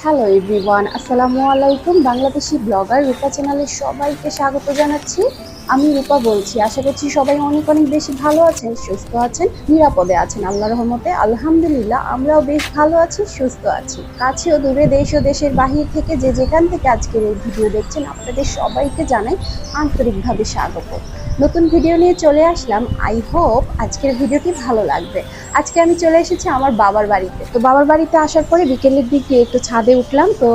Hello everyone, আসসালামু আলাইকুম। Bangladeshi blogger রূপা চ্যানেলে সবাইকে স্বাগত জানাচ্ছি। আমি রূপা বলছি। আশা করছি সবাই অনেক অনেক বেশি ভালো আছেন, সুস্থ আছেন, নিরাপদে আছেন। আল্লাহর রহমতে আলহামদুলিল্লাহ আমরাও বেশ ভালো আছি, সুস্থ আছি। কাছে ও দূরে, দেশ ও দেশের বাহির থেকে যে যেখান থেকে আজকের এই ভিডিও দেখছেন, আপনাদের সবাইকে জানাই আন্তরিকভাবে স্বাগত। নতুন ভিডিও নিয়ে চলে আসলাম। আই হোপ আজকের ভিডিওটি ভালো লাগবে। আজকে আমি চলে এসেছি আমার বাবার বাড়িতে। তো বাবার বাড়িতে আসার পরে বিকেলের দিকে একটু ছাদে উঠলাম। তো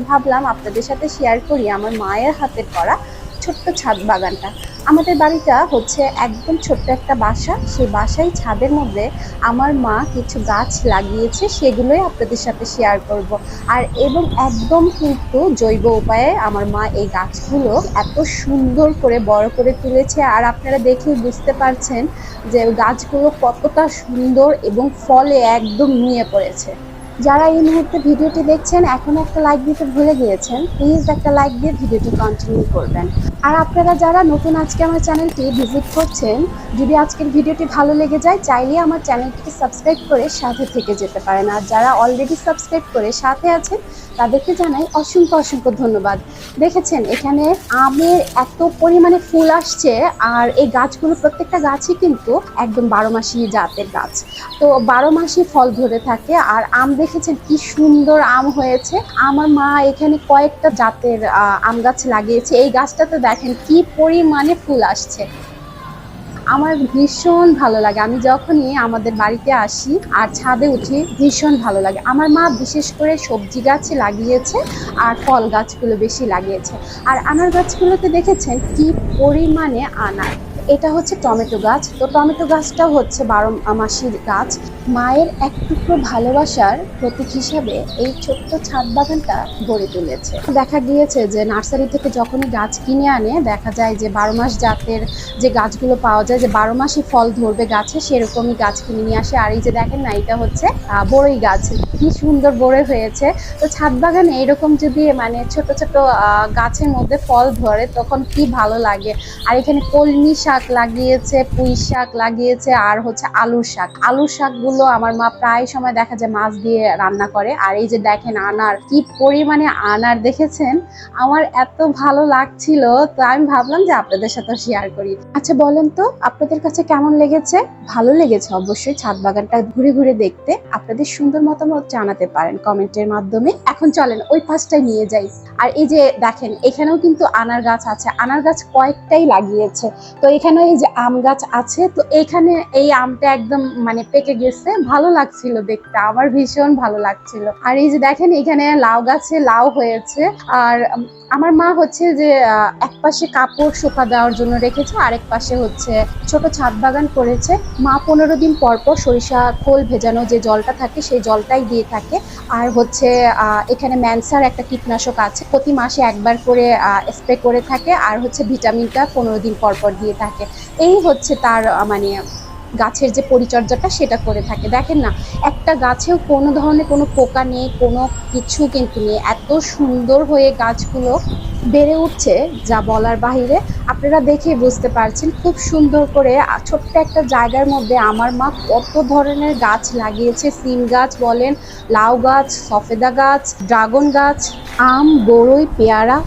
ভাবলাম আপনাদের সাথে শেয়ার করি আমার মায়ের হাতের করা ছোট্ট ছাদ বাগানটা। আমাদের বাড়িটা হচ্ছে একদম ছোট্ট একটা বাসা। সেই বাসায় ছাদের মধ্যে আমার মা কিছু গাছ লাগিয়েছে, সেগুলোই আপনাদের সাথে শেয়ার করব। আর এবং একদম কিন্তু জৈব উপায়ে আমার মা এই গাছগুলো এত সুন্দর করে বড় করে তুলেছে। আর আপনারা দেখেই বুঝতে পারছেন যে গাছগুলো কতটা সুন্দর এবং ফলে একদম নুয়ে পড়েছে। যারা এই মুহূর্তে ভিডিওটি দেখছেন এখন একটা লাইক দিতে ভুলে গিয়েছেন, প্লিজ একটা লাইক দিয়ে ভিডিওটি কন্টিনিউ করবেন। আর আপনারা যারা নতুন আজকে আমার চ্যানেলটি ভিজিট করছেন, যদি আজকের ভিডিওটি ভালো লেগে যায় চাইলে আমার চ্যানেলটিকে সাবস্ক্রাইব করে সাথে থেকে যেতে পারেন। আর যারা অলরেডি সাবস্ক্রাইব করে সাথে আছেন তাদেরকে জানাই অসংখ্য অসংখ্য ধন্যবাদ। দেখেছেন এখানে আমের এত পরিমাণে ফুল আসছে। আর এই গাছগুলো প্রত্যেকটা গাছই কিন্তু একদম 12 মাসি জাতের গাছ। তো 12 মাসই ফল ধরে থাকে। আর আম দেখেছেন কি সুন্দর আম হয়েছে। আমার মা এখানে কয়েকটা জাতের আম গাছ লাগিয়েছে। এই গাছটাতে দেখেন কি পরিমাণে ফুল আসছে। আমার ভীষণ ভালো লাগে, আমি যখনই আমাদের বাড়িতে আসি আর ছাদে উঠি ভীষণ ভালো লাগে। আমার মা বিশেষ করে সবজি গাছ লাগিয়েছে আর ফল গাছগুলো বেশি লাগিয়েছে। আর আনার গাছগুলোতে দেখেছেন কি পরিমাণে আনার। এটা হচ্ছে টমেটো গাছ। তো টমেটো গাছটা হচ্ছে 12 মাসির গাছ। মায়ের এক টুকরো ভালোবাসার প্রতীক হিসাবে এই ছোট্ট ছাদ বাগানটা গড়ে তুলেছে। দেখা গিয়েছে যে নার্সারি থেকে যখনই গাছ কিনে আনে দেখা যায় যে 12 মাস জাতের যে গাছগুলো পাওয়া যায়, যে 12 মাসই ফল ধরবে গাছে, সেরকমই গাছ কিনে নিয়ে আসে। আর এই যে দেখেন না, এটা হচ্ছে বড়ই গাছ, কি সুন্দর বড়ই হয়েছে। তো ছাদ বাগানে এরকম যদি মানে ছোট ছোট গাছের মধ্যে ফল ধরে তখন কি ভালো লাগে। আর এখানে কলমি শাক লাগিয়েছে, পুঁই শাক লাগিয়েছে, আর হচ্ছে আলুর শাক। আলুর শাকগুলো আমার মা প্রায় সময় দেখা যায় মাছ দিয়ে রান্না করে। আর এই যে দেখেন আনার, কি পরিমাণে আনার দেখেছেন। আমার এত ভালো লাগছিল, তো আমি ভাবলাম যে আপনাদের সাথে শেয়ার করি। আচ্ছা বলেন তো আপনাদের কাছে কেমন লেগেছে? ভালো লেগেছে অবশ্যই ছাদ বাগানটা ঘুরে ঘুরে দেখতে। আপনাদের সুন্দর মতামত জানাতে পারেন কমেন্টের মাধ্যমে। এখন চলেন ওই পাশটায় নিয়ে যাই। আর এই যে দেখেন এখানেও কিন্তু আনার গাছ আছে। আনার গাছ কয়েকটাই লাগিয়েছে। তো এখানে এই যে আম গাছ আছে। তো এখানে এই আমটা একদম মানে পেকে গেছে, ভালো লাগছিল দেখতে, আমার ভীষণ ভালো লাগছিল। আর এই যে দেখেন এখানে লাউ গাছে লাউ হয়েছে। আর আমার মা হচ্ছে যে এক পাশে কাপড় শুকা দেওয়ার জন্য রেখেছে, আরেক পাশে হচ্ছে ছোট ছাদ বাগান করেছে। মা 15 দিন পর পর সরিষা খোল ভেজানো যে জলটা থাকে সেই জলটাই দিয়ে থাকে। আর হচ্ছে এখানে ম্যানসার একটা কীটনাশক আছে, প্রতি মাসে একবার করে স্প্রে করে থাকে। আর হচ্ছে ভিটামিনটা 15 দিন পর পর দিয়ে থাকে। এই হচ্ছে তার মানে গাছের যে পরিচর্যাটা সেটা করে থাকে। দেখেন না, একটা গাছেও কোনো ধরনের কোনো পোকা নেই, কোনো কিছু কিন্তু নেই। এত সুন্দর হয়ে গাছগুলো বেড়ে উঠছে যা বলার বাহিরে। আপনারা দেখে বুঝতে পারছেন খুব সুন্দর করে ছোট্ট একটা জায়গার মধ্যে আমার মা কত ধরনের গাছ লাগিয়েছে। সিম গাছ বলেন, লাউ গাছ, সফেদা গাছ, ড্রাগন গাছ, আম, বড়ই, পেয়ারা,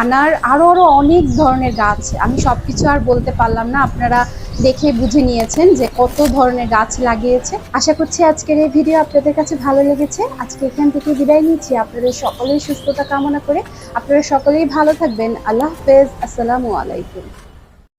আনার, আরো অনেক ধরনের গাছ। আমি সবকিছু আর বলতে পারলাম না, আপনারা দেখে বুঝে নিয়েছেন যে কত ধরনের গাছ লাগিয়েছে। আশা করছি আজকের এই ভিডিও আপনাদের কাছে ভালো লেগেছে। আজকে এখান থেকে বিদায় নিচ্ছি আপনাদের সকলেই সুস্থতা কামনা করে। আপনারা সকলেই ভালো থাকবেন। আল্লাহ হাফেজ, আসসালামু আলাইকুম।